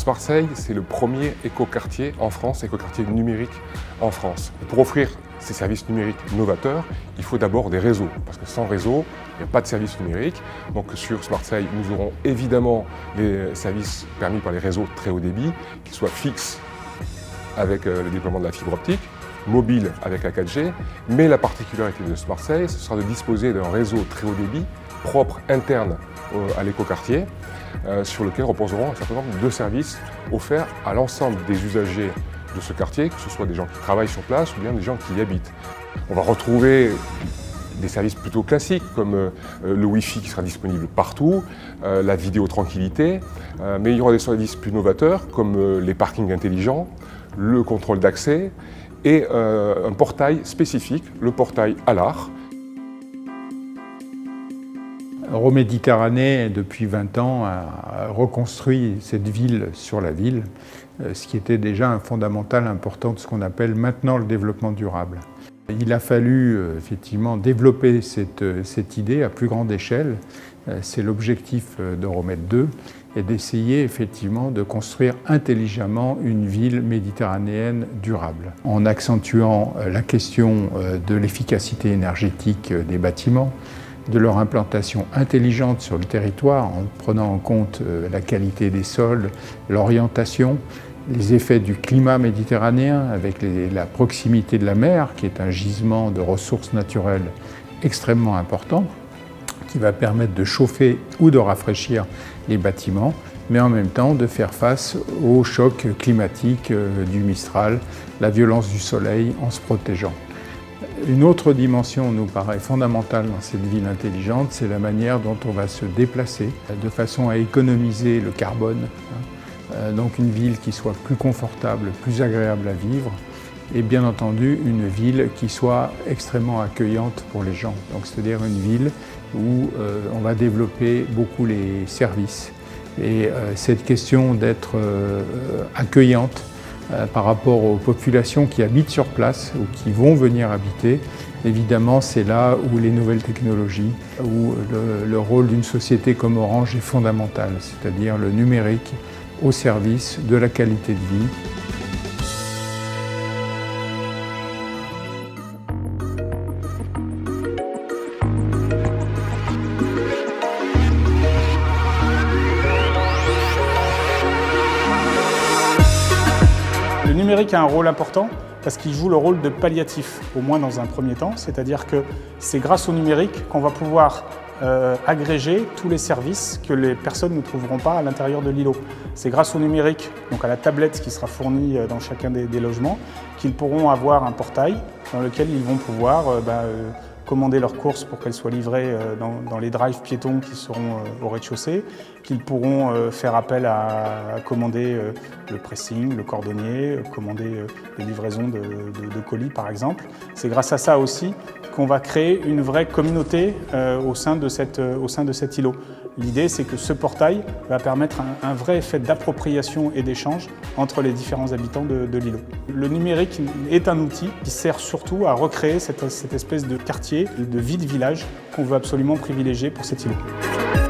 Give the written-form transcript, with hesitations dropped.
Marseille, c'est le premier écoquartier en France, écoquartier numérique en France. Et pour offrir ces services numériques novateurs, il faut d'abord des réseaux, parce que sans réseau, il n'y a pas de service numérique. Donc sur Marseille, nous aurons évidemment les services permis par les réseaux très haut débit, qu'ils soient fixes avec le déploiement de la fibre optique, mobile avec la 4G, mais la particularité de Marseille, ce sera de disposer d'un réseau très haut débit, propre, interne à l'écoquartier, sur lequel reposeront un certain nombre de services offerts à l'ensemble des usagers de ce quartier, que ce soit des gens qui travaillent sur place ou bien des gens qui y habitent. On va retrouver des services plutôt classiques comme le Wi-Fi qui sera disponible partout, la vidéo tranquillité, mais il y aura des services plus novateurs comme les parkings intelligents, le contrôle d'accès et un portail spécifique, le portail ALAR. Euroméditerranée, depuis 20 ans, a reconstruit cette ville sur la ville, ce qui était déjà un fondamental important de ce qu'on appelle maintenant le développement durable. Il a fallu effectivement développer cette idée à plus grande échelle. C'est l'objectif d'Euromed 2, et d'essayer effectivement de construire intelligemment une ville méditerranéenne durable, en accentuant la question de l'efficacité énergétique des bâtiments, de leur implantation intelligente sur le territoire, en prenant en compte la qualité des sols, l'orientation, les effets du climat méditerranéen avec la proximité de la mer, qui est un gisement de ressources naturelles extrêmement important, qui va permettre de chauffer ou de rafraîchir les bâtiments, mais en même temps de faire face au choc climatique du Mistral, la violence du soleil en se protégeant. Une autre dimension nous paraît fondamentale dans cette ville intelligente, c'est la manière dont on va se déplacer de façon à économiser le carbone. Donc une ville qui soit plus confortable, plus agréable à vivre, et bien entendu une ville qui soit extrêmement accueillante pour les gens. Donc c'est-à-dire une ville où on va développer beaucoup les services. Et cette question d'être accueillante par rapport aux populations qui habitent sur place ou qui vont venir habiter, évidemment c'est là où les nouvelles technologies, où le rôle d'une société comme Orange est fondamental, c'est-à-dire le numérique au service de la qualité de vie. Le numérique a un rôle important parce qu'il joue le rôle de palliatif, au moins dans un premier temps, c'est-à-dire que c'est grâce au numérique qu'on va pouvoir agréger tous les services que les personnes ne trouveront pas à l'intérieur de l'îlot. C'est grâce au numérique, donc à la tablette qui sera fournie dans chacun des logements, qu'ils pourront avoir un portail dans lequel ils vont pouvoir commander leurs courses pour qu'elles soient livrées dans les drives piétons qui seront au rez-de-chaussée, qu'ils pourront faire appel à commander le pressing, le cordonnier, commander des livraisons de colis par exemple. C'est grâce à ça aussi qu'on va créer une vraie communauté au sein de cet îlot. L'idée, c'est que ce portail va permettre un vrai effet d'appropriation et d'échange entre les différents habitants de l'îlot. Le numérique est un outil qui sert surtout à recréer cette espèce de quartier, de vie de village qu'on veut absolument privilégier pour cet îlot.